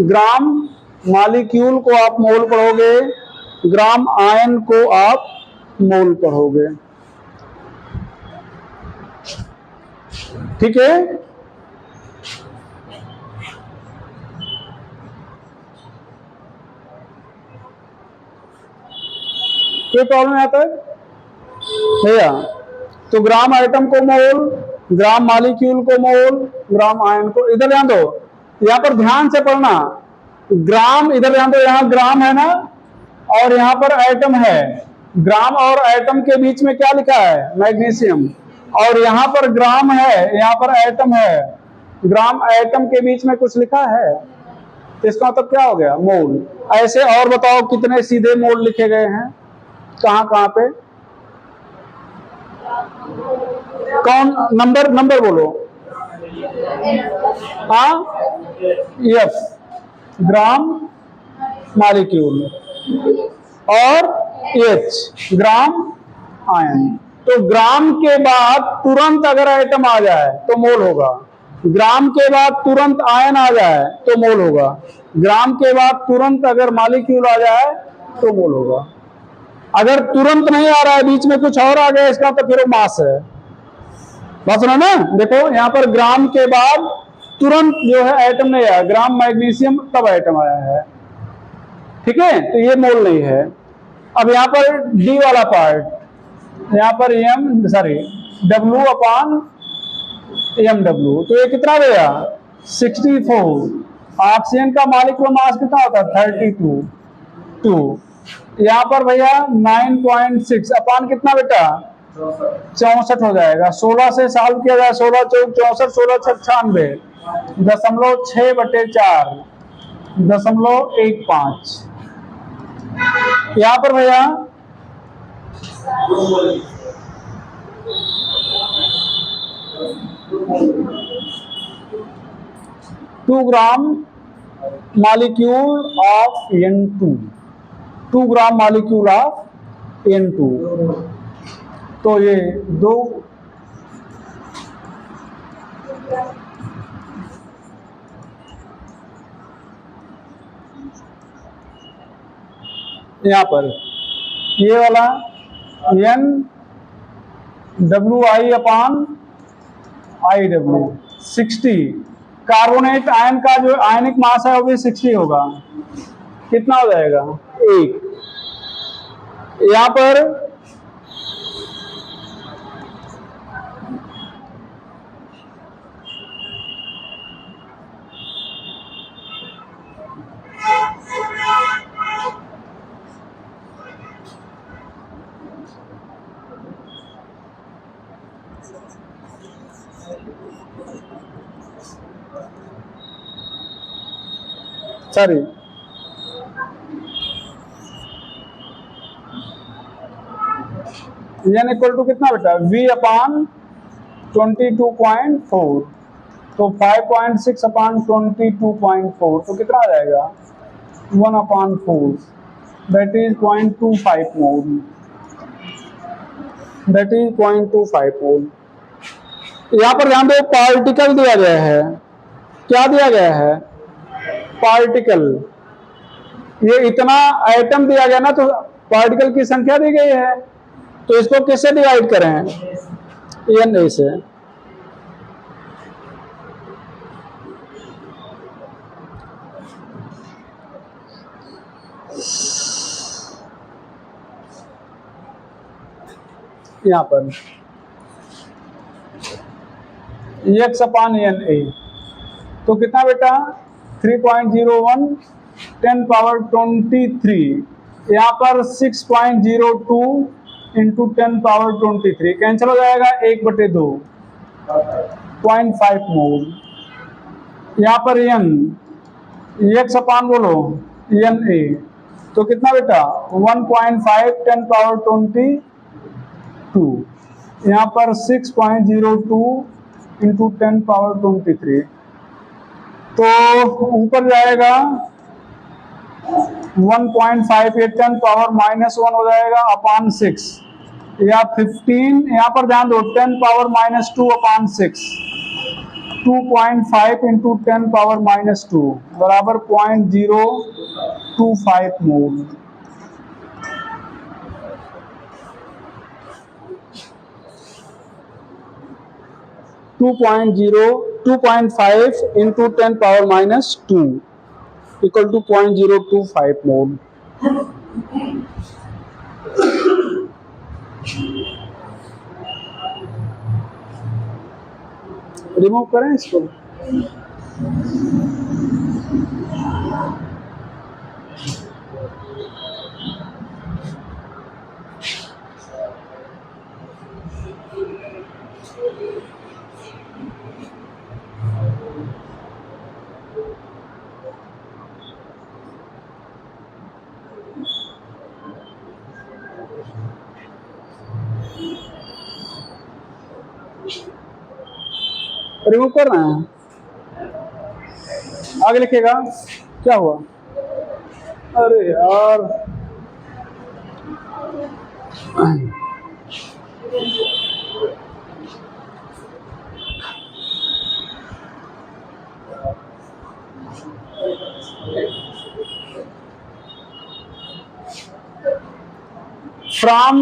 ग्राम मालिक्यूल को आप मोल पढ़ोगे, ग्राम आयन को आप मोल पढ़ोगे। ठीक है। कोई प्रॉब्लम आता है भैया? तो ग्राम आइटम को मोल, ग्राम मालिक्यूल को मोल, ग्राम आयन को। इधर ध्यान दो, यहां पर ध्यान से पढ़ना। ग्राम, इधर ध्यान दो, यहां ग्राम है ना, और यहां पर एटम है। ग्राम और एटम के बीच में क्या लिखा है? मैग्नीशियम। और यहां पर ग्राम है, यहां पर एटम है। ग्राम एटम के बीच में कुछ लिखा है, तो इसका मतलब क्या हो गया? मोल। ऐसे और बताओ कितने सीधे मोल लिखे गए हैं, कहां कहां पे? कौन? नंबर बोलो। हाँ, एफ ग्राम मालिक्यूल और एच ग्राम आयन। तो ग्राम के बाद तुरंत अगर एटम आ जाए तो मोल होगा, ग्राम के बाद तुरंत आयन आ जाए तो मोल होगा, ग्राम के बाद तुरंत अगर मालिक्यूल आ जाए तो मोल होगा। अगर तुरंत नहीं आ रहा है, बीच में कुछ और आ गया, इसका तो फिर वो मास है। बात सुनो ना, देखो यहां पर ग्राम के बाद तुरंत जो है एटम नहीं आया, ग्राम मैग्नीशियम तब एटम आया है। ठीक है, तो ये मोल नहीं है। अब यहां पर डी वाला पार्ट, यहां पर डब्ल्यू अपॉन एम डब्ल्यू, तो ये कितना गया? 64। ऑक्सीजन का मॉलिक्यूलर मास कितना होता है? 32। यहां पर भैया 9.6 अपान कितना बेटा? 64 हो जाएगा। 16 से सॉल्व किया जाए, 16 चौक 64, 16 96, 0.6/4, 0.15। यहां पर भैया 2 gram molecule of N2, 2 gram molecule of N2। तो ये दो यहां पर ये वाला N WI अपान IW 60। कार्बोनेट आयन का जो आयनिक मास है वो भी 60 होगा। कितना हो जाएगा? 1। यहां पर सॉरी N इक्वल टू कितना बेटा? V अपान 22.4, तो 5.6 अपान 22.4, तो कितना आ जाएगा? 1/4, that is 0.25 mole, that is 0.25 मोल। यहां पर ध्यान दो, पार्टिकल दिया गया है। क्या दिया गया है? पार्टिकल। ये इतना एटम दिया गया ना, तो पार्टिकल की संख्या दी गई है, तो इसको किससे डिवाइड करें? Na से। यहां पर x अपान Na, तो कितना बेटा? 3.01 10⁻23। यहाँ पर 6.02 इंटू 10⁻23 कैंसिल हो जाएगा, 1/2, 0.5 मोल। यहाँ पर n, x अपान बोलो Na, तो कितना बेटा? 1.5 10⁻22। यहाँ पर 6.02 इंटू 10 पावर 23, तो ऊपर जाएगा 1.58 10 पावर -1 हो जाएगा अपान 6, या 15, यहाँ पर ध्यान दो 10 पावर -2 अपान 6, 2.5 इंटू 10 पावर -2 बराबर 0.025 mole. 2.5 into 10 power -2 equal to 0.025 mole. Remove करें इसको। रिमूव कर रहे हैं, आगे लिखेगा क्या हुआ। अरे यार from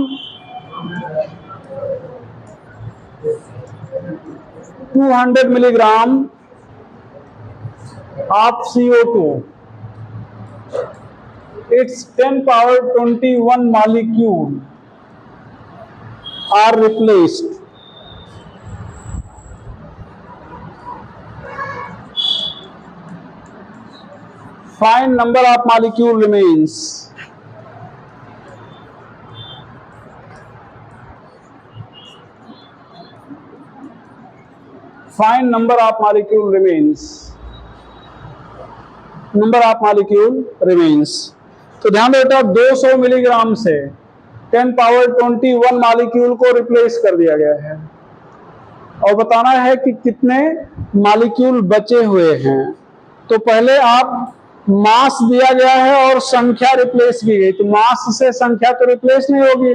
200 milligram of CO2, its 10 power 21 molecule are replaced. Find number of molecule remains. Find number of molecule remains. Number of molecule remains. तो ध्यान दो बेटा 200 मिलीग्राम से 10 पावर 21 मॉलिक्यूल को रिप्लेस कर दिया गया है और बताना है कि कितने मॉलिक्यूल बचे हुए हैं। तो पहले आप मास दिया गया है और संख्या रिप्लेस की गई, तो मास से संख्या तो रिप्लेस नहीं होगी,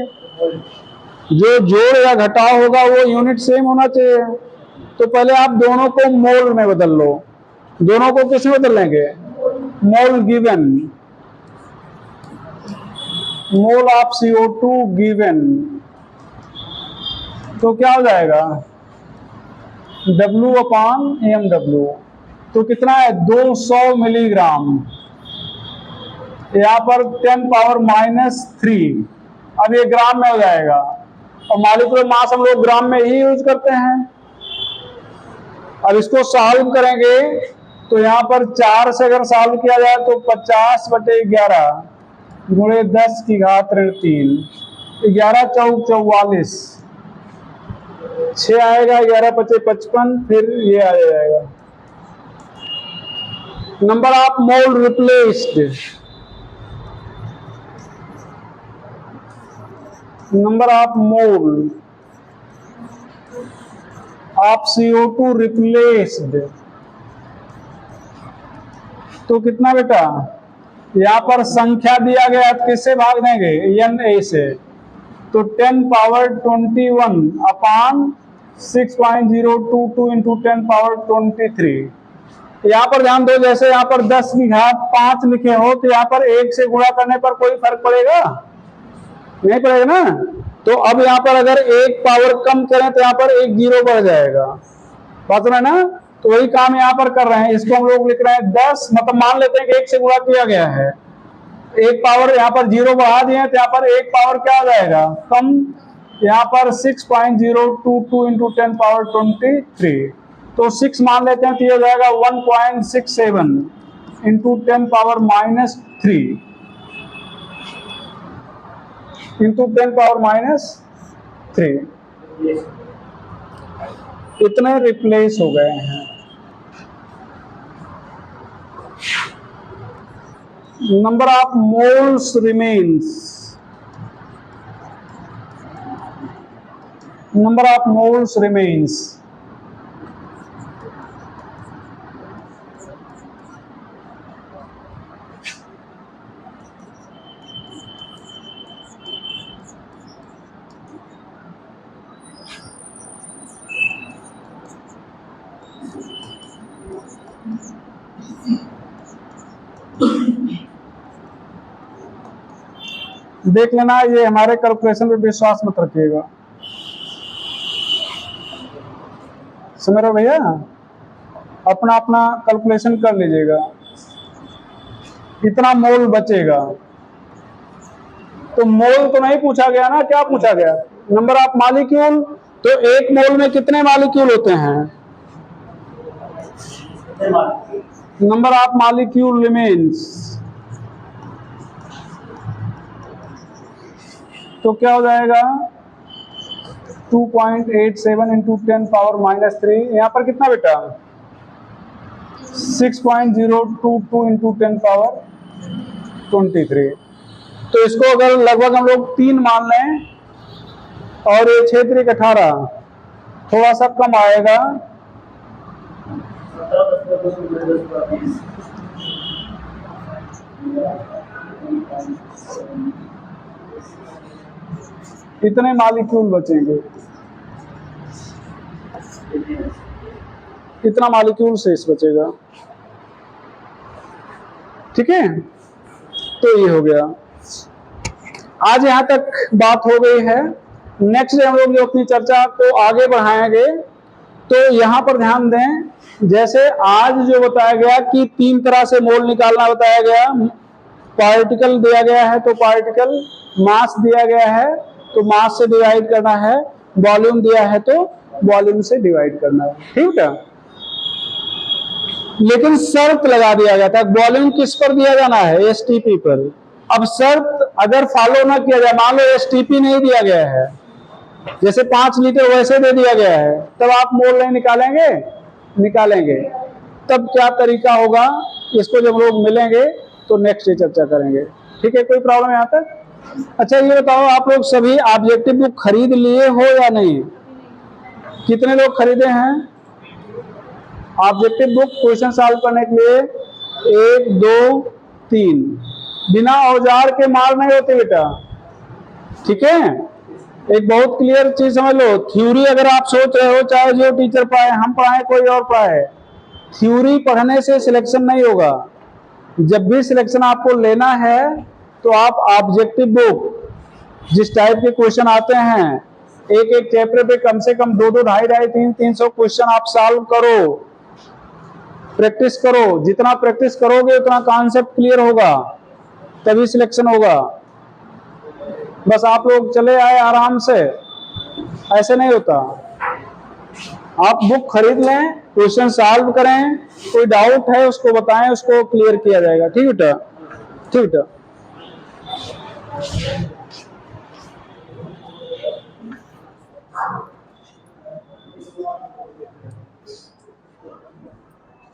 जो जोड़ या घटाव होगा वो यूनिट सेम होना चाहिए। तो पहले आप दोनों को मोल में बदल लो। दोनों को किस में बदल लेंगे? Mole given, mole of CO2 given, तो क्या हो जाएगा W/mW। तो कितना है 200 मिलीग्राम, यहाँ पर 10 पावर -3, अब ये ग्राम में हो जाएगा और मॉलिक्यूलर मास हम लोग ग्राम में ही यूज करते हैं। अब इसको सॉल्व करेंगे तो यहाँ पर 4 से अगर सॉल्व किया जाए तो 50/11 गुणे 10 की घात ऋण 3, 11 चौक 44, 6 आएगा, 11 पचे 55, फिर ये आ जाएगा number of mole replaced. Number of mole of CO2 replaced, तो कितना बेटा, यहाँ पर संख्या दिया गया तो किससे भाग देंगे? Na से, तो 10 पावर 21 अपान 6.022 इंटू 10 पावर 23। यहाँ पर ध्यान दो, जैसे यहाँ पर 10 की घात 5 लिखे हो तो यहाँ पर 1 से गुणा करने पर कोई फर्क पड़ेगा? नहीं पड़ेगा ना। तो अब यहाँ पर अगर एक पावर कम करें तो यहाँ पर एक 0 बढ़ जाएगा, बात है ना। तो वही काम यहाँ पर कर रहे हैं, इसको हम लोग लिख रहे हैं 10, मतलब मान लेते हैं कि 1 से गुणा किया गया है, एक पावर यहाँ पर 0 बढ़ा दिए तो यहाँ पर एक पावर क्या हो जाएगा कम, यहाँ पर 6.022 इंटू 10 पावर 23, तो 6 मान लेते हैं तो ये हो जाएगा 1.67 इंटू 10 पावर -3 इंटू 10 पावर -3, इतने रिप्लेस हो गए हैं। Number of moles remains, number of moles remains, देख लेना, ये हमारे कैलकुलेशन पे विश्वास मत रखिएगा। समझ रहे हो भैया, अपना अपना कैलकुलेशन कर लीजिएगा। इतना मोल बचेगा। तो मोल तो नहीं पूछा गया ना, क्या पूछा गया? Number of molecule. तो एक मोल में कितने मॉलिक्यूल होते हैं? Number of molecule remains. तो क्या हो जाएगा? 2.87 इंटू 10⁻³ यहाँ पर कितना बेटा? 6.022 इंटू 10⁻23। तो इसको अगर लगभग हम लोग 3 मान लें और ये 6×18 थोड़ा सा कम आएगा, इतने मॉलिक्यूल बचेंगे, इतना मॉलिक्यूल शेष बचेगा। ठीक है, तो ये हो गया। आज यहां तक बात हो गई है। नेक्स्ट डे हम लोग जो अपनी चर्चा को आगे बढ़ाएंगे, तो यहां पर ध्यान दें, जैसे आज जो बताया गया कि 3 तरह से मोल निकालना बताया गया। पार्टिकल दिया गया है तो पार्टिकल, मास दिया गया है तो मास से डिवाइड करना है, वॉल्यूम दिया है तो वॉल्यूम से डिवाइड करना है। ठीक है, लेकिन शर्त लगा दिया गया था, वॉल्यूम किस पर दिया जाना है? एसटीपी पर। अब शर्त अगर फॉलो ना किया जाए, मान लो एसटीपी नहीं दिया गया है, जैसे 5 लीटर वैसे दे दिया गया है, तब आप मोल नहीं निकालेंगे? निकालेंगे। तब क्या तरीका होगा, इसको जब लोग मिलेंगे तो नेक्स्ट डे चर्चा करेंगे। ठीक है, कोई प्रॉब्लम यहाँ तक? अच्छा ये बताओ, आप लोग सभी ऑब्जेक्टिव बुक खरीद लिए हो या नहीं? कितने लोग खरीदे हैं ऑब्जेक्टिव बुक क्वेश्चन सॉल्व करने के लिए? 1 2 3। बिना औजार के माल नहीं होते बेटा। ठीक है, एक बहुत क्लियर चीज समझ लो। थ्योरी अगर आप सोच रहे हो, चाहे जो टीचर पढ़ाए, हम पढ़ाए, कोई और पढ़ाए, थ्योरी पढ़ने से सिलेक्शन नहीं होगा। जब भी सिलेक्शन आपको लेना है तो आप ऑब्जेक्टिव बुक, जिस टाइप के क्वेश्चन आते हैं, एक एक चैप्टर पे कम से कम 2-2, 250, 300 क्वेश्चन आप सॉल्व करो, प्रैक्टिस करो। जितना प्रैक्टिस करोगे उतना कॉन्सेप्ट क्लियर होगा, तभी सिलेक्शन होगा। बस आप लोग चले आए आराम से, ऐसे नहीं होता। आप बुक खरीद लें, क्वेश्चन सॉल्व करें, कोई डाउट है उसको बताएं, उसको क्लियर किया जाएगा। ठीक है बेटा, ठीक है बेटा।